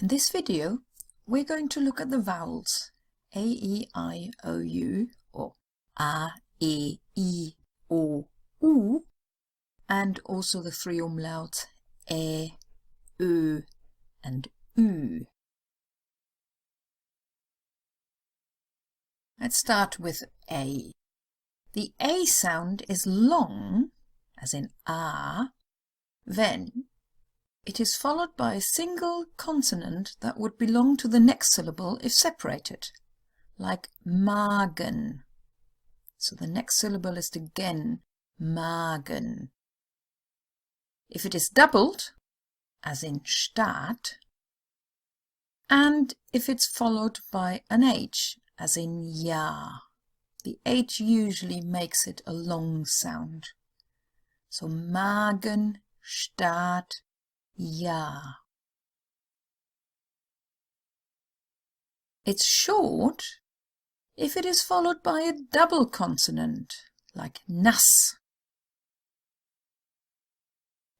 In this video, we're going to look at the vowels A, E, I, O, U, or A, E, I, O, U, and also the three umlauts E, Ö, and Ü. Let's start with A. The A sound is long, as in A, then it is followed by a single consonant that would belong to the next syllable if separated, like Magen. So the next syllable is again Magen. If it is doubled, as in Stadt, and if it's followed by an H, as in Ja, the H usually makes it a long sound. So Magen, Stadt, Ja. It's short if it is followed by a double consonant, like Nass.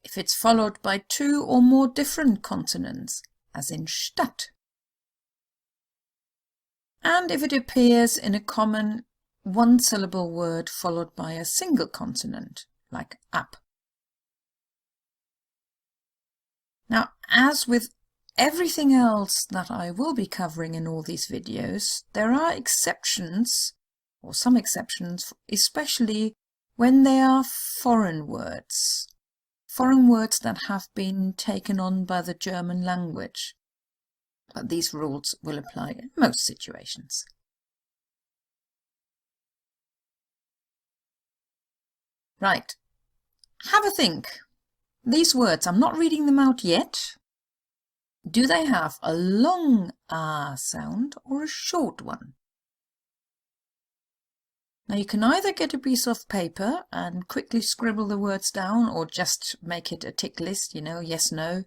If it's followed by two or more different consonants, as in Stadt. And if it appears in a common one-syllable word followed by a single consonant, like ab. Now, as with everything else that I will be covering in all these videos, there are exceptions, or some exceptions, especially when they are foreign words that have been taken on by the German language. But these rules will apply in most situations. Right, have a think. These words, I'm not reading them out yet. Do they have a long A sound or a short one? Now you can either get a piece of paper and quickly scribble the words down, or just make it a tick list, you know, yes, no.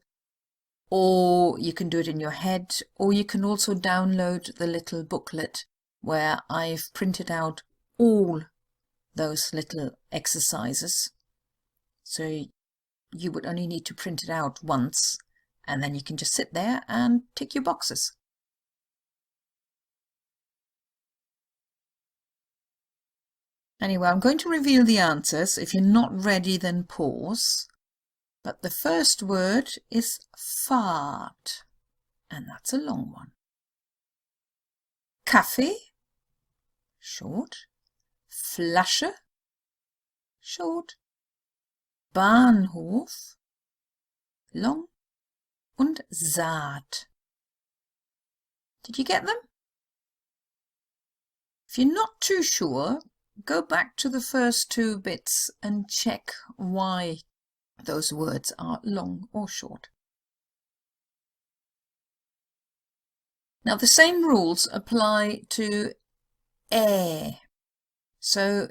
Or you can do it in your head, or you can also download the little booklet where I've printed out all those little exercises. So you would only need to print it out once, and then you can just sit there and tick your boxes. Anyway, I'm going to reveal the answers. If you're not ready, then pause. But the first word is Fahrt, and that's a long one. Kaffee, short. Flasche, short. Bahnhof, long. Und Saat. Did you get them? If you're not too sure, go back to the first two bits and check why those words are long or short. Now the same rules apply to ä. So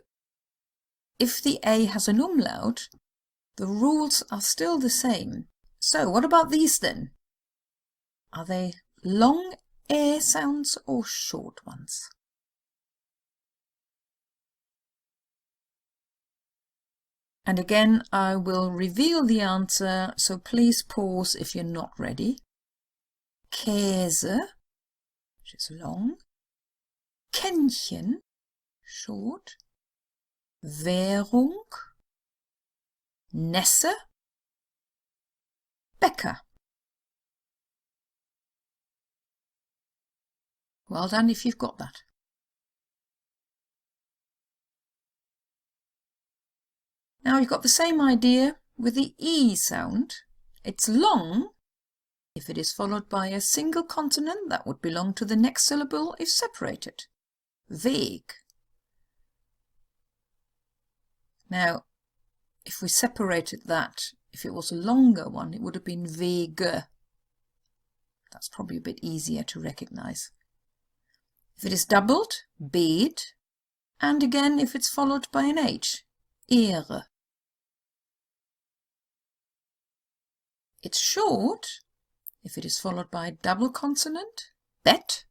if the A has an umlaut, the rules are still the same. So what about these then? Are they long ä sounds or short ones? And again, I will reveal the answer, so please pause if you're not ready. Käse, which is long. Kännchen, short. Währung. Nässe. Bäcker. Well done if you've got that. Now you've got the same idea with the E sound. It's long if it is followed by a single consonant that would belong to the next syllable if separated. Weg. Now, if we separated that, if it was a longer one, it would have been Wege. That's probably a bit easier to recognize. If it is doubled, Bed, and again if it's followed by an H, Ehre. It's short if it is followed by a double consonant, Bet,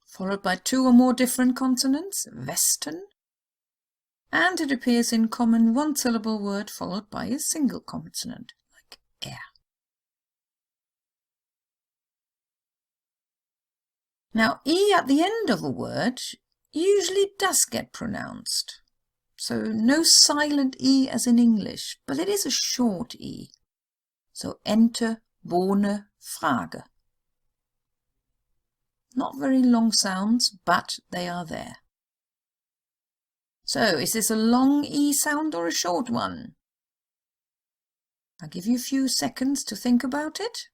followed by two or more different consonants, Westen, and it appears in common one-syllable word followed by a single consonant, like Er. Now, E at the end of a word usually does get pronounced. So no silent E as in English, but it is a short E. So Ente, Bohne, Frage. Not very long sounds, but they are there. So, is this a long E sound or a short one? I'll give you a few seconds to think about it.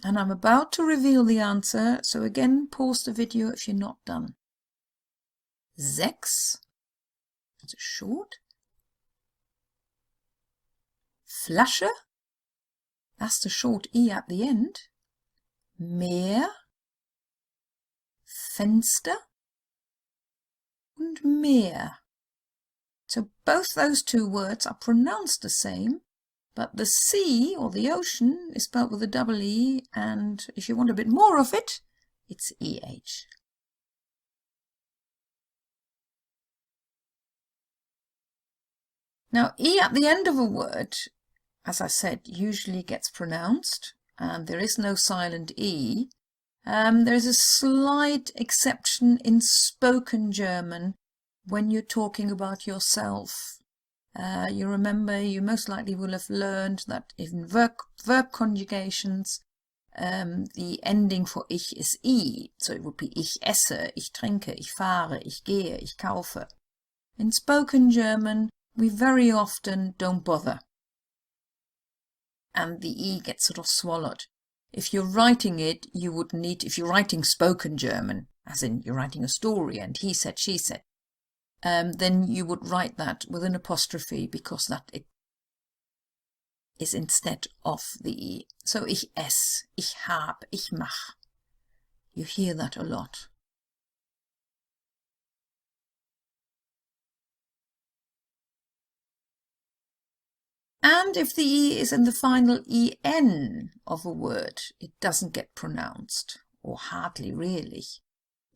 And I'm about to reveal the answer, so again pause the video if you're not done. Sechs, that's a short. Flasche, that's the short E at the end. Meer, Fenster und Meer. So both those two words are pronounced the same, but the sea, or the ocean, is spelled with a double E, and if you want a bit more of it, it's EH. Now, E at the end of a word, as I said, usually gets pronounced, and there is no silent E. There is a slight exception in spoken German when you're talking about yourself. You remember, you most likely will have learned that in verb conjugations, the ending for ich is I. So it would be ich esse, ich trinke, ich fahre, ich gehe, ich kaufe. In spoken German, we very often don't bother. And the E gets sort of swallowed. If you're writing it, you would need, if you're writing spoken German, as in you're writing a story and he said, she said, then you would write that with an apostrophe because that it is instead of the E. So ich ess, ich hab, ich mach. You hear that a lot. And if the E is in the final EN of a word, it doesn't get pronounced, or hardly really.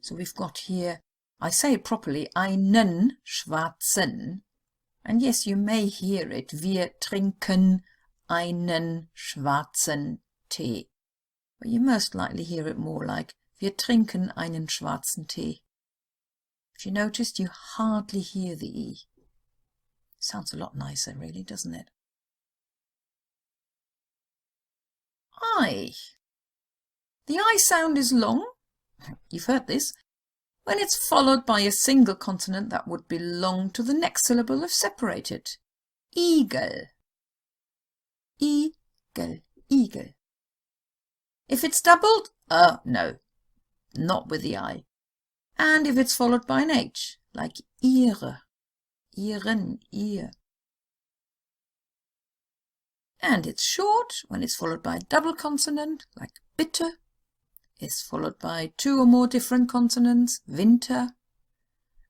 So we've got here, I say it properly, einen schwarzen. And yes, you may hear it, wir trinken einen schwarzen Tee. But you most likely hear it more like, wir trinken einen schwarzen Tee. If you noticed, you hardly hear the E. Sounds a lot nicer, really, doesn't it? I. The I sound is long, you've heard this, when it's followed by a single consonant that would belong to the next syllable if separated. Igel. Igel, eagle. If it's doubled, no, not with the I. And if it's followed by an H, like ihre, ihren, ihr. And it's short when it's followed by a double consonant, like bitte. It's followed by two or more different consonants, Winter.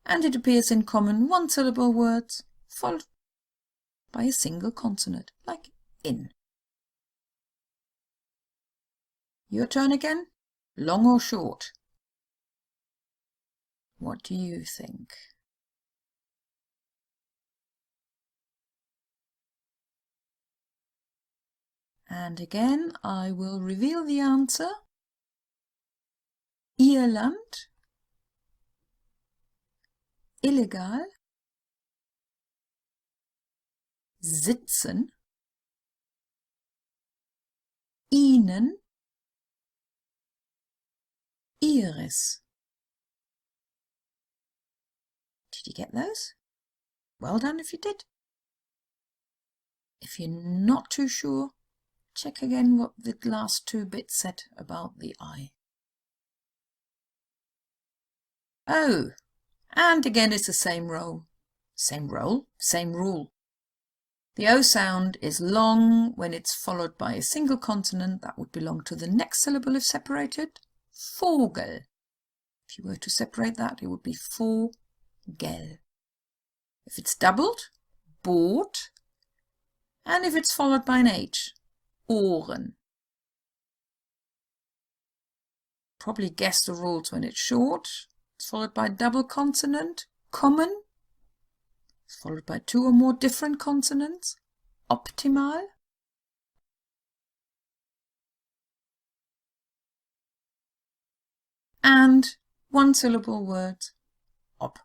And it appears in common one-syllable words, followed by a single consonant, like in. Your turn again. Long or short? What do you think? And again, I will reveal the answer. Irland, illegal, sitzen, ihnen, ihres. Did you get those? Well done if you did. If you're not too sure, check again what the last two bits said about the I. Oh, and again it's the same role. Same role, same rule. The O sound is long when it's followed by a single consonant that would belong to the next syllable if separated. Vogel. If you were to separate that, it would be Vogel. If it's doubled, Boot. And if it's followed by an H, Ohren. Probably guess the rules when it's short. It's followed by a double consonant, kommen. It's followed by 2 or more different consonants. Optimal. And 1-syllable words. Op.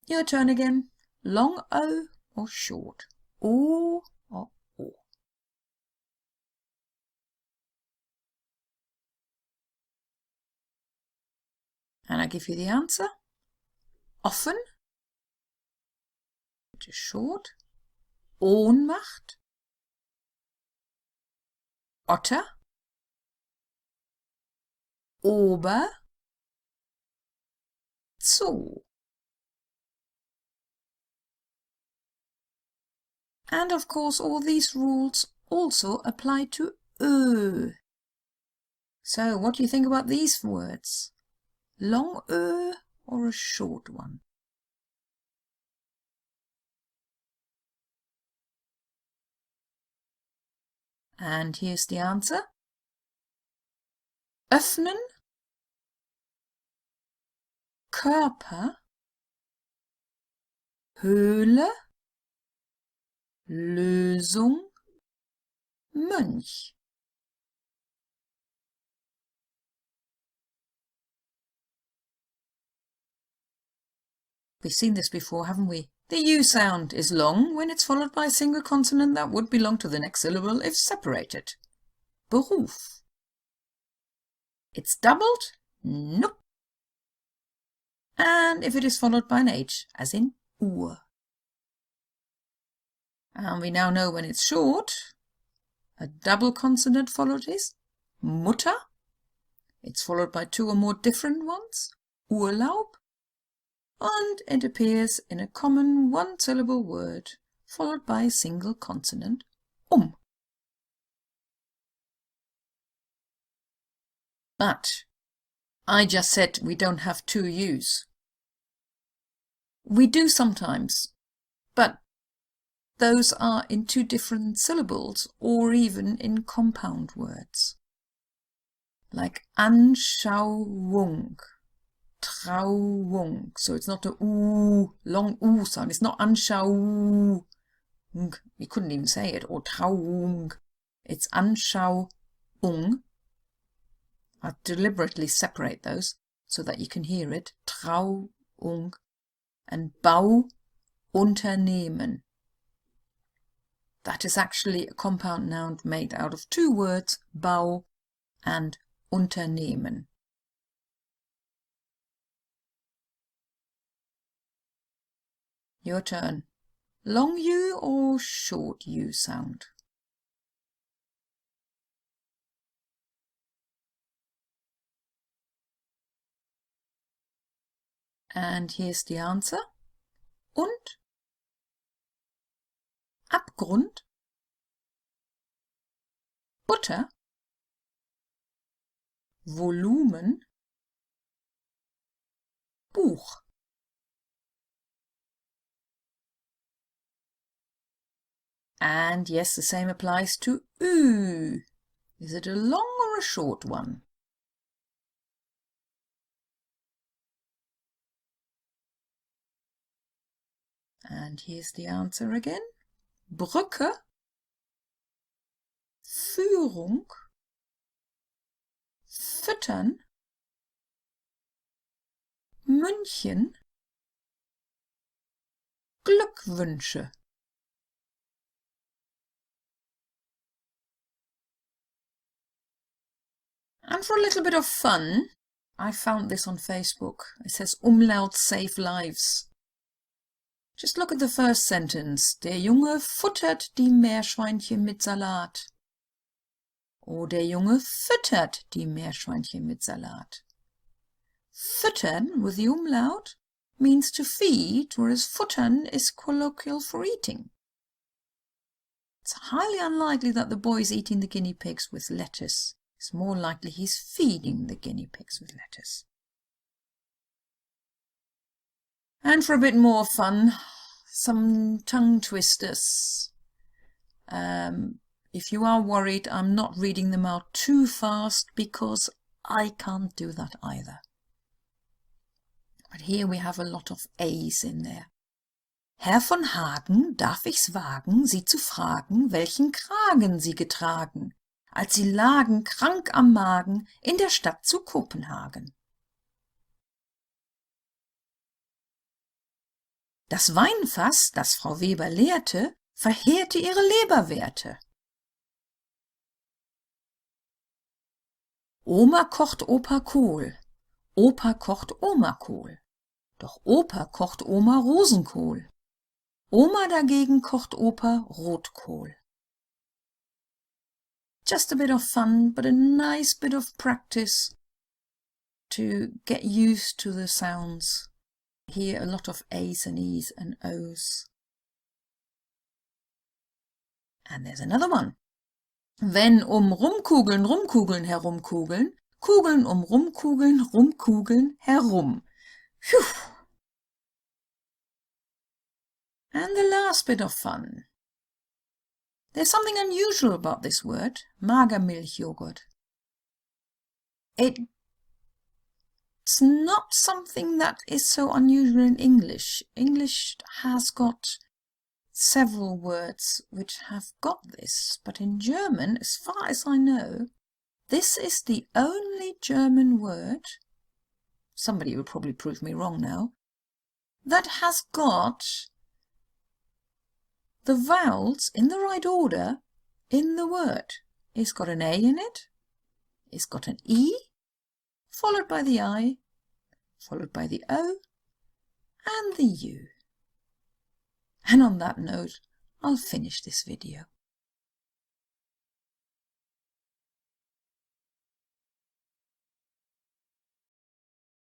Your turn again. Long O or short? O or O? And I give you the answer. Offen, which is short. Ohnmacht. Otter. Ober. Zoo. And of course all these rules also apply to Ö. So what do you think about these words? Long Ö or a short one? And here's the answer. Öffnen, Körper, Höhle, Lösung, Mönch. We've seen this before, haven't we? The U sound is long when it's followed by a single consonant that would belong to the next syllable if separated. Beruf. It's doubled? Nope. And if it is followed by an H, as in Uhr. And we now know when it's short. A double consonant followed is Mutter. It's followed by 2 or more different ones. Urlaub. And it appears in a common 1-syllable word followed by a single consonant. But I just said we don't have 2 U's. We do sometimes, but those are in 2 different syllables or even in compound words. Like Anschauung, Trauung. So it's not a U, long U sound. It's not Anschauung. You couldn't even say it. Or Trauung. It's Anschauung. I deliberately separate those so that you can hear it. Trauung and Bauunternehmen. That is actually a compound noun made out of 2 words, Bau and Unternehmen. Your turn. Long U or short U sound? And here's the answer. Und, Abgrund, Butter, Volumen, Buch. And yes, the same applies to Ü. Is it a long or a short one? And here's the answer again. Brücke, Führung, Füttern, München, Glückwünsche. And for a little bit of fun, I found this on Facebook. It says Umlaut save lives. Just look at the first sentence. Der Junge futtert die Meerschweinchen mit Salat. Or der Junge füttert die Meerschweinchen mit Salat. Füttern with the umlaut means to feed, whereas futtern is colloquial for eating. It's highly unlikely that the boy's eating the guinea pigs with lettuce. It's more likely he's feeding the guinea pigs with lettuce. And for a bit more fun, some tongue twisters. If you are worried, I'm not reading them out too fast because I can't do that either. But here we have a lot of A's in there. Herr von Hagen, darf ich's wagen, Sie zu fragen, welchen Kragen Sie getragen, als Sie lagen krank am Magen in der Stadt zu Kopenhagen. Das Weinfass, das Frau Weber leerte, verheerte ihre Leberwerte. Oma kocht Opa Kohl, Opa kocht Oma Kohl, doch Opa kocht Oma Rosenkohl. Oma dagegen kocht Opa Rotkohl. Just a bit of fun, but a nice bit of practice to get used to the sounds. Here a lot of A's and E's and O's. And there's another one. Wenn Rumkugeln, Rumkugeln, herumkugeln, Kugeln Rumkugeln, Rumkugeln, herum. Phew. And the last bit of fun. There's something unusual about this word, Magermilchjoghurt. It's not something that is so unusual in English. English has got several words which have got this, but in German, as far as I know, this is the only German word, somebody will probably prove me wrong now, that has got the vowels in the right order in the word. It's got an A in it, it's got an E, followed by the I, followed by the O, and the U. And on that note, I'll finish this video.